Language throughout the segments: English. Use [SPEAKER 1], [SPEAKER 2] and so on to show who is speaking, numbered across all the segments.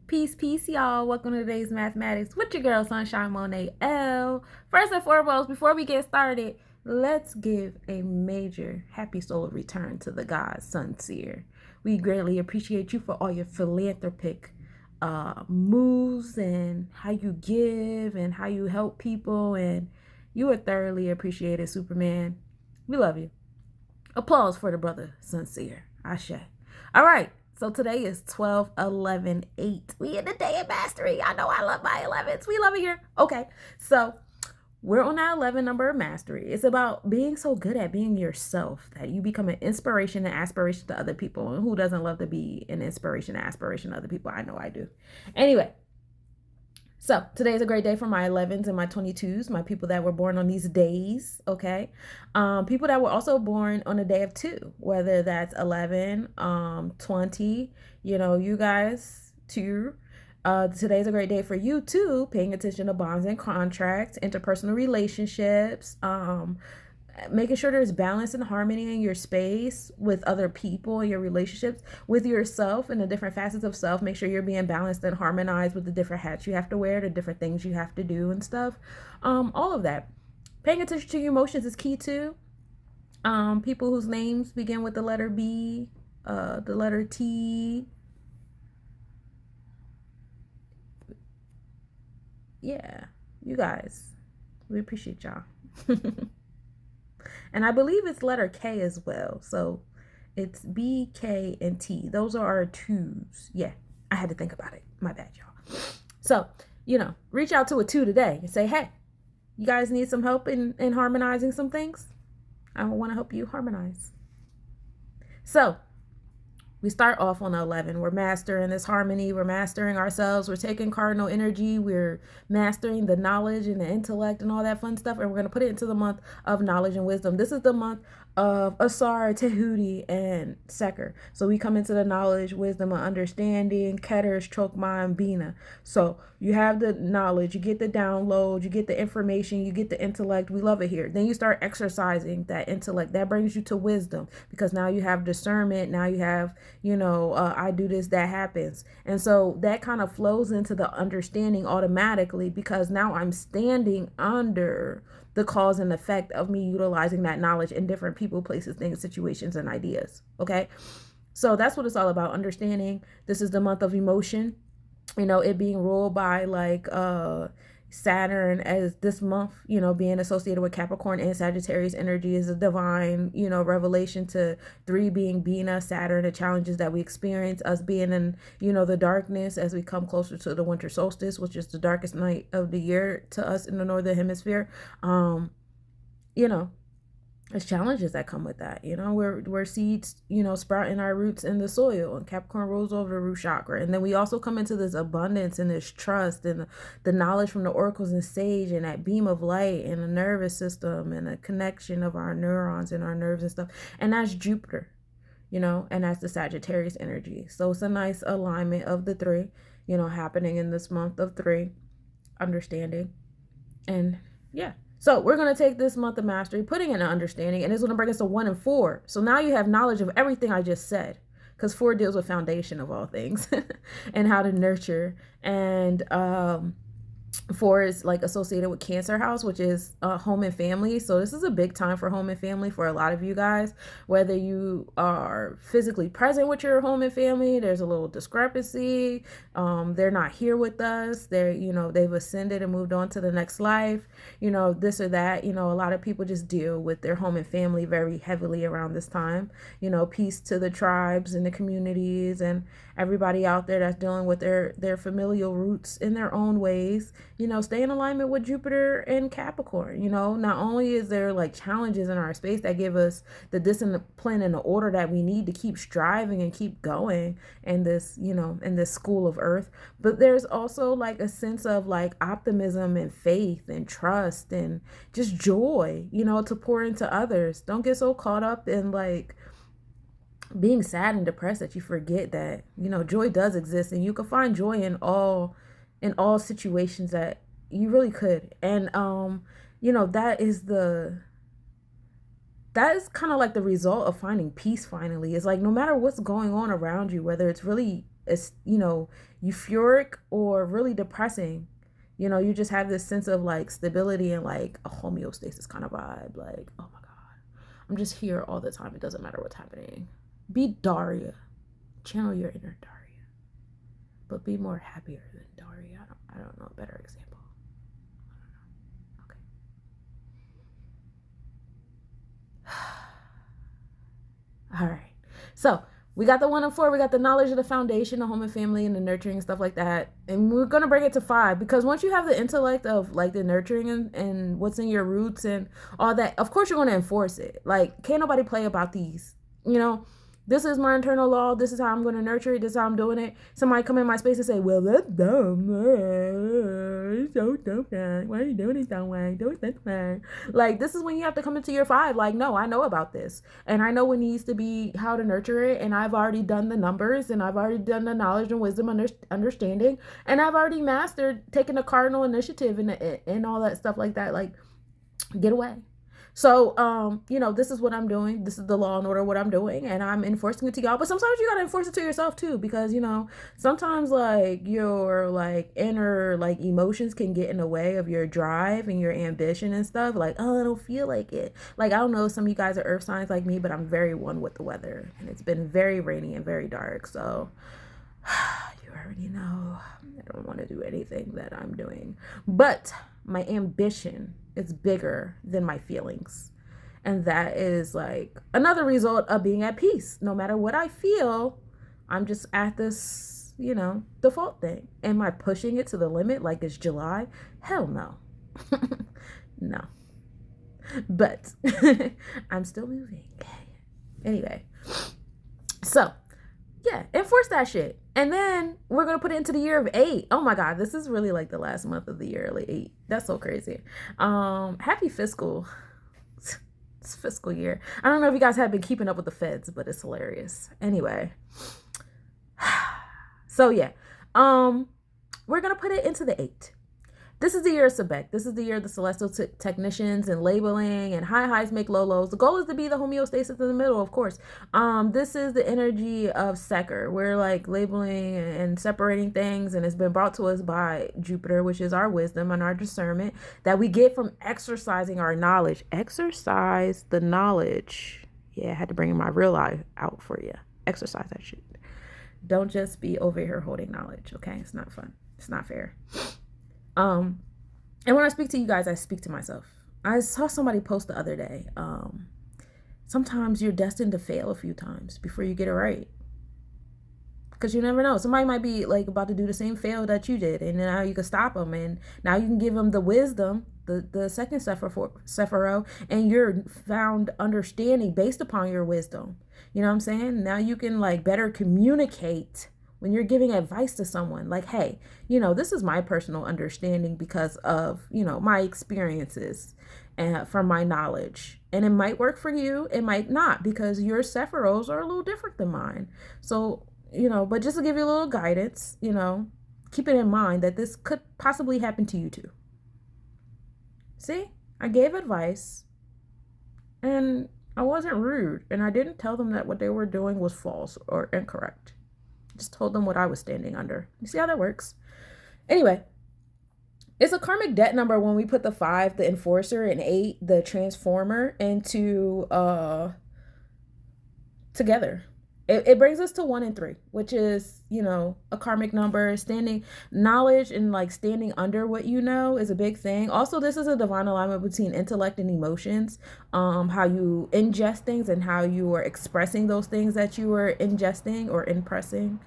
[SPEAKER 1] Peace, peace, y'all. Welcome to today's mathematics with your girl, Sunshine Monet L. First and foremost, before we get started, let's give a major happy soul return to the God, Suncere. We greatly appreciate you for all your philanthropic moves and how you give and how you help people, and you are thoroughly appreciated, Superman. We love you. Applause for the brother, Suncere. Ashe. All right. So today is 12/11/8. We in the day of mastery. I know I love my 11s. We love it here. Okay. So we're on that 11 number of mastery. It's about being so good at being yourself that you become an inspiration and aspiration to other people. And who doesn't love to be an inspiration and aspiration to other people? I know I do. Anyway, so today is a great day for my 11s and my 22s, my people that were born on these days, okay? People that were also born on a day of 2, whether that's 11, 20, you guys, too. Today's a great day for you, too, paying attention to bonds and contracts, interpersonal relationships, making sure there's balance and harmony in your space with other people and your relationships with yourself and the different facets of self. Make sure you're being balanced and harmonized with the different hats you have to wear, the different things you have to do and stuff. All of that. Paying attention to your emotions is key too. People whose names begin with the letter B, the letter T. Yeah, you guys, we appreciate y'all. And I believe it's letter K as well. So it's B, K, and T. Those are our 2s. Yeah, I had to think about it. My bad, y'all. So, reach out to a 2 today and say, hey, you guys need some help in harmonizing some things? I want to help you harmonize. So, we start off on 11. We're mastering this harmony. We're mastering ourselves. We're taking cardinal energy. We're mastering the knowledge and the intellect and all that fun stuff. And we're going to put it into the month of knowledge and wisdom. This is the month of Asar, Tehuti, and Seker. So we come into the knowledge, wisdom, and understanding, Keter, Chokmah, and Bina. So you have the knowledge, you get the download, you get the information, you get the intellect. We love it here. Then you start exercising that intellect. That brings you to wisdom because now you have discernment. Now you have, I do this, that happens. And so that kind of flows into the understanding automatically because now I'm standing under the cause and effect of me utilizing that knowledge in different people, places, things, situations, and ideas. Okay. So that's what it's all about. Understanding this is the month of emotion, it being ruled by like Saturn as this month, being associated with Capricorn and Sagittarius energy is a divine, revelation to 3 being Bina, Saturn, the challenges that we experience, us being in, the darkness as we come closer to the winter solstice, which is the darkest night of the year to us in the northern hemisphere. There's challenges that come with that. We're seeds, sprouting our roots in the soil, and Capricorn rules over the root chakra. And then we also come into this abundance and this trust and the knowledge from the oracles and sage and that beam of light and the nervous system and the connection of our neurons and our nerves and stuff. And that's Jupiter, and that's the Sagittarius energy. So it's a nice alignment of the 3, happening in this month of 3, understanding. And yeah. So we're going to take this month of mastery, putting in an understanding, and it's going to bring us to 1 and 4. So now you have knowledge of everything I just said, because 4 deals with foundation of all things and how to nurture. And 4 is like associated with Cancer house, which is home and family. So this is a big time for home and family for a lot of you guys. Whether you are physically present with your home and family, there's a little discrepancy. They're not here with us. They've ascended and moved on to the next life. This or that. A lot of people just deal with their home and family very heavily around this time. Peace to the tribes and the communities and everybody out there that's dealing with their familial roots in their own ways. Stay in alignment with Jupiter and Capricorn. Not only is there like challenges in our space that give us the discipline and the order that we need to keep striving and keep going in this, in this school of earth, but there's also like a sense of like optimism and faith and trust and just joy, to pour into others. Don't get so caught up in like being sad and depressed that you forget that, joy does exist and you can find joy in all situations that you really could. And that is kind of like the result of finding peace finally. It's like no matter what's going on around you, whether it's really euphoric or really depressing, you just have this sense of like stability and like a homeostasis kind of vibe. Like, oh my God, I'm just here all the time. It doesn't matter what's happening. Be Daria. Channel your inner Daria. But be more happier than Daria. I don't know a better example. I don't know. Okay. All right. So we got the 1 and 4. We got the knowledge of the foundation, the home and family, and the nurturing and stuff like that. And we're going to bring it to 5, because once you have the intellect of like the nurturing and what's in your roots and all that, of course you're going to enforce it. Like, can't nobody play about these, this is my internal law. This is how I'm going to nurture it. This is how I'm doing it. Somebody come in my space and say, well, that's dumb. It's so dumb. Why are you doing it that way? Do it this way. Like, this is when you have to come into your 5. Like, no, I know about this. And I know what needs to be, how to nurture it. And I've already done the numbers. And I've already done the knowledge and wisdom, understanding. And I've already mastered taking the cardinal initiative and all that stuff like that. Like, get away. So, this is what I'm doing. This is the law and order, what I'm doing, and I'm enforcing it to y'all. But sometimes you got to enforce it to yourself too, because, sometimes like your like inner like emotions can get in the way of your drive and your ambition and stuff. Like, oh, I don't feel like it. Like, I don't know if some of you guys are earth signs like me, but I'm very one with the weather, and it's been very rainy and very dark. So you already know I don't want to do anything that I'm doing, but my ambition is bigger than my feelings. And that is like another result of being at peace. No matter what I feel, I'm just at this, default thing. Am I pushing it to the limit like it's July? Hell no. No. But I'm still moving. Anyway. So, yeah, enforce that shit. And then we're going to put it into the year of 8. Oh my God, this is really like the last month of the year, like 8. That's so crazy. Happy fiscal. It's fiscal year. I don't know if you guys have been keeping up with the feds, but it's hilarious. Anyway. So yeah. We're going to put it into the 8. This is the year of Sebek. This is the year of the celestial technicians and labeling, and high highs make low lows. The goal is to be the homeostasis in the middle, of course. This is the energy of Seker. We're like labeling and separating things, and it's been brought to us by Jupiter, which is our wisdom and our discernment that we get from exercising our knowledge. Exercise the knowledge. Yeah, I had to bring my real life out for you. Exercise that shit. Don't just be over here holding knowledge, okay? It's not fun. It's not fair. And when I speak to you guys, I speak to myself. I saw somebody post the other day. Sometimes you're destined to fail a few times before you get it right. Because you never know. Somebody might be like about to do the same fail that you did. And now you can stop them. And now you can give them the wisdom, the second Sephiro, and your found understanding based upon your wisdom. You know what I'm saying? Now you can like better communicate when you're giving advice to someone, like, hey, this is my personal understanding because of, my experiences and from my knowledge. And it might work for you. It might not, because your Sephiros are a little different than mine. So, but just to give you a little guidance, keep it in mind that this could possibly happen to you too. See, I gave advice and I wasn't rude, and I didn't tell them that what they were doing was false or incorrect. Just told them what I was standing under. You see how that works? Anyway, it's a karmic debt number when we put the 5, the enforcer, and 8, the transformer, into together. It brings us to 1 and 3, which is, a karmic number. Standing knowledge and like standing under what you know is a big thing. Also, this is a divine alignment between intellect and emotions. How you ingest things and how you are expressing those things that you are ingesting or impressing,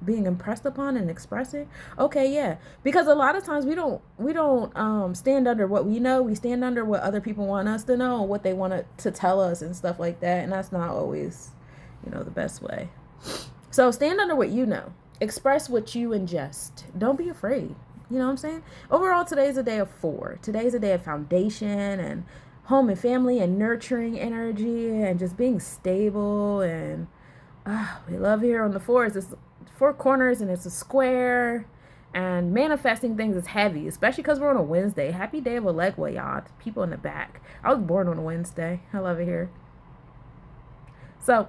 [SPEAKER 1] being impressed upon and expressing. Okay, yeah, because a lot of times we don't stand under what we know. We stand under what other people want us to know, what they want to tell us and stuff like that, and that's not always the best way. So stand under what you know. Express what you ingest. Don't be afraid. You know what I'm saying? Overall, today's a day of 4. Today's a day of foundation and home and family and nurturing energy and just being stable. And we love here on the 4s. It's 4 corners and it's a square. And manifesting things is heavy, especially because we're on a Wednesday. Happy day of Elegua, y'all. People in the back. I was born on a Wednesday. I love it here. So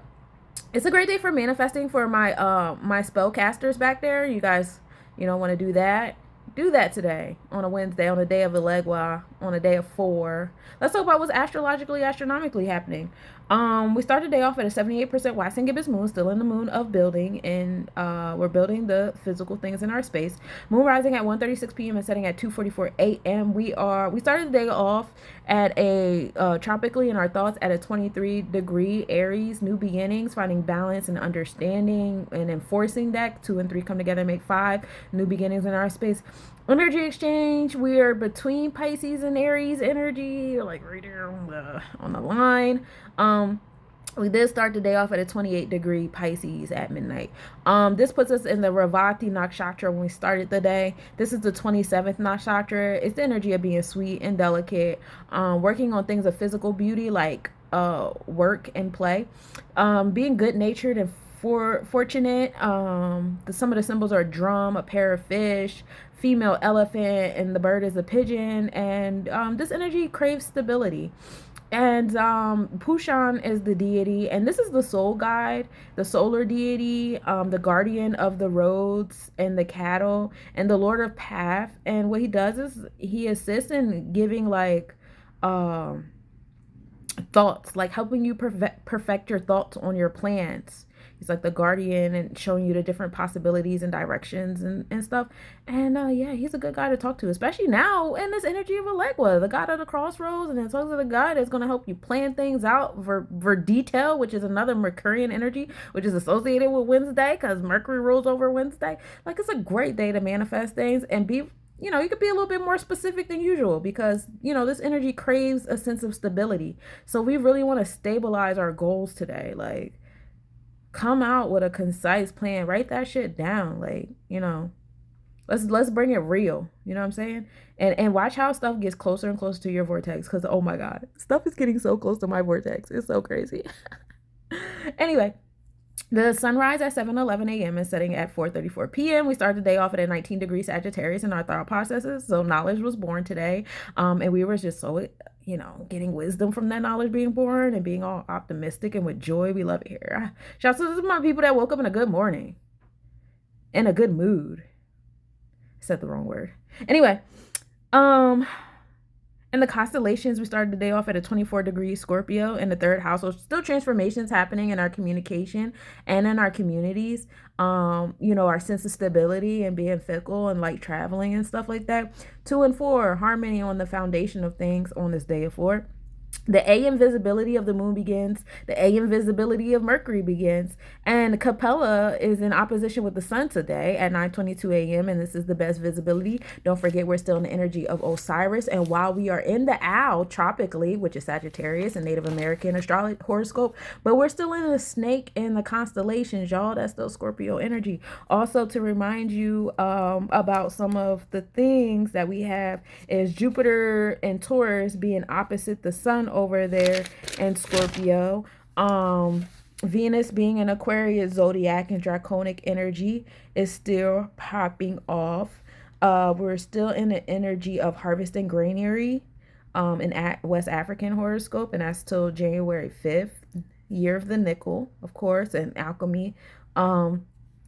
[SPEAKER 1] It's a great day for manifesting for my my spellcasters back there. You guys, want to do that. Do that today on a Wednesday, on a day of Elegua, on a day of 4. Let's talk about what's astrologically, astronomically happening. We started the day off at a 78% waxing gibbous moon, still in the moon of building, and we're building the physical things in our space. Moon rising at 1:36 p.m. and setting at 2:44 a.m. We started the day off at a tropically in our thoughts at a 23-degree Aries, new beginnings, finding balance and understanding and enforcing that. 2 and 3 come together, make 5 new beginnings in our space. Energy exchange, we're between Pisces and Aries energy, like right there on the line. We did start the day off at a 28-degree Pisces at midnight. This puts us in the Ravati Nakshatra when we started the day. This is the 27th Nakshatra. It's the energy of being sweet and delicate, working on things of physical beauty like work and play, being good-natured and fortunate. Some of the symbols are a drum, a pair of fish, female elephant, and the bird is a pigeon. And this energy craves stability. And Pushan is the deity, and this is the soul guide, the solar deity, the guardian of the roads and the cattle, and the lord of path. And what he does is he assists in giving like thoughts, like helping you perfect your thoughts on your plans. He's like the guardian and showing you the different possibilities and directions and stuff. And yeah, he's a good guy to talk to, especially now in this energy of Elegua, the god of the crossroads, and it's also the guy that's going to help you plan things out for detail, which is another Mercurian energy, which is associated with Wednesday because Mercury rules over Wednesday. Like, it's a great day to manifest things and be, you could be a little bit more specific than usual because, this energy craves a sense of stability. So we really want to stabilize our goals today. Like, come out with a concise plan, write that shit down. Like, let's bring it real. You know what I'm saying? And watch how stuff gets closer and closer to your vortex. Because, oh my God, stuff is getting so close to my vortex. It's so crazy. Anyway, the sunrise at 7:11 a.m. is setting at 4:34 p.m. We started the day off at a 19-degree Sagittarius in our thought processes. So knowledge was born today. And we were just so, getting wisdom from that knowledge being born and being all optimistic and with joy. We love it here. Shout out to my people that woke up in a good morning, in a good mood. I said the wrong word. Anyway, in the constellations, we started the day off at a 24-degree Scorpio in the 3rd house. So still transformations happening in our communication and in our communities. Our sense of stability and being fickle and like traveling and stuff like that. 2 and 4, harmony on the foundation of things on this day of 4. The A invisibility of the moon begins. The A invisibility of Mercury begins. And Capella is in opposition with the sun today at 9:22 a.m. And this is the best visibility. Don't forget, we're still in the energy of Osiris. And while we are in the owl tropically, which is Sagittarius and Native American astrology horoscope, but we're still in the snake in the constellations, y'all. That's still Scorpio energy. Also, to remind you about some of the things that we have is Jupiter and Taurus being opposite the sun over there in Scorpio. Venus being an Aquarius zodiac and draconic energy is still popping off. We're still in the energy of harvest and granary in West African horoscope, and that's till January 5th, year of the nickel, of course, and alchemy.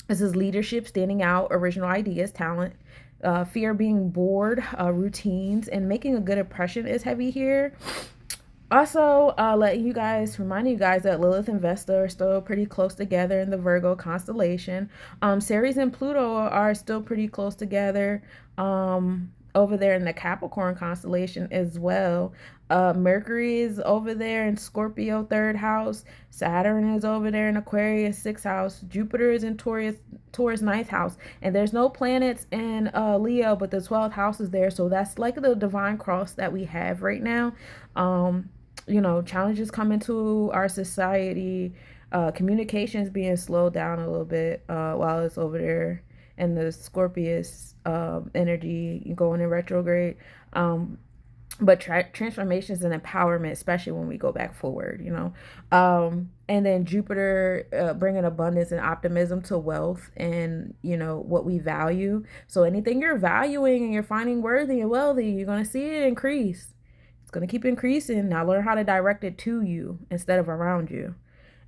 [SPEAKER 1] This is leadership, standing out, original ideas, talent. Fear being bored, routines, and making a good impression is heavy here. Also, reminding you guys that Lilith and Vesta are still pretty close together in the Virgo constellation. Ceres and Pluto are still pretty close together over there in the Capricorn constellation as well. Mercury is over there in Scorpio 3rd house. Saturn is over there in Aquarius 6th house. Jupiter is in Taurus 9th house. And there's no planets in Leo, but the 12th house is there. So that's like the divine cross that we have right now. Challenges coming to our society, communications being slowed down a little bit while it's over there, and the Scorpius energy going in retrograde. But transformations and empowerment, especially when we go back forward, and then Jupiter bringing abundance and optimism to wealth and, what we value. So anything you're valuing and you're finding worthy and wealthy, you're going to see it increase. It's going to keep increasing. Now learn how to direct it to you instead of around you.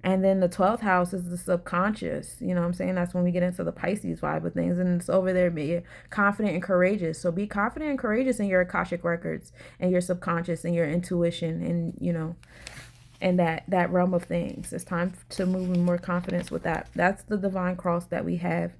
[SPEAKER 1] And then the 12th house is the subconscious. You know what I'm saying? That's when we get into the Pisces vibe of things. And it's over there, be confident and courageous. So be confident and courageous in your Akashic records and your subconscious and your intuition and, you know, and that realm of things. It's time to move in more confidence with that. That's the divine cross that we have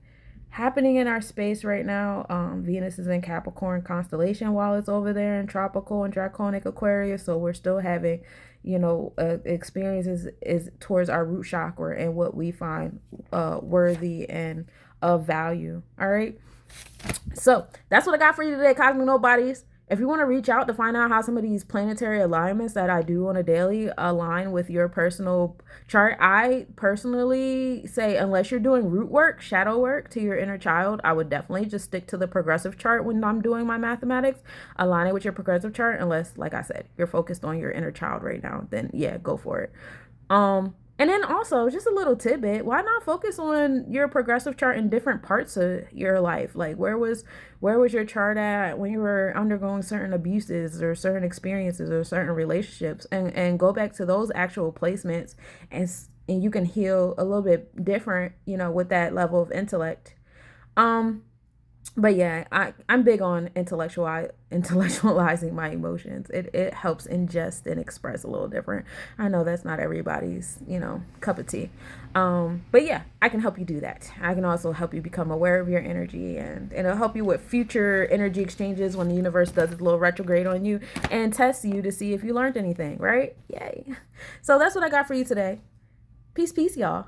[SPEAKER 1] happening in our space right now. Venus is in Capricorn constellation while it's over there in tropical and draconic Aquarius. So we're still having, you know, experiences is towards our root chakra and what we find worthy and of value. All right. So that's what I got for you today, Cosmic Nobodies. If you want to reach out to find out how some of these planetary alignments that I do on a daily align with your personal chart, I personally say, unless you're doing root work, shadow work to your inner child, I would definitely just stick to the progressive chart when I'm doing my mathematics. Align it with your progressive chart, unless, like I said, you're focused on your inner child right now, then yeah, go for it. And then also, just a little tidbit, why not focus on your progressive chart in different parts of your life? Like where was your chart at when you were undergoing certain abuses or certain experiences or certain relationships, and go back to those actual placements, and you can heal a little bit different, you know, with that level of intellect. But yeah, I'm big on intellectualizing my emotions. It helps ingest and express a little different. I know that's not everybody's, you know, cup of tea. But yeah, I can help you do that. I can also help you become aware of your energy, and it'll help you with future energy exchanges when the universe does its little retrograde on you and tests you to see if you learned anything, right? Yay. So that's what I got for you today. Peace, y'all.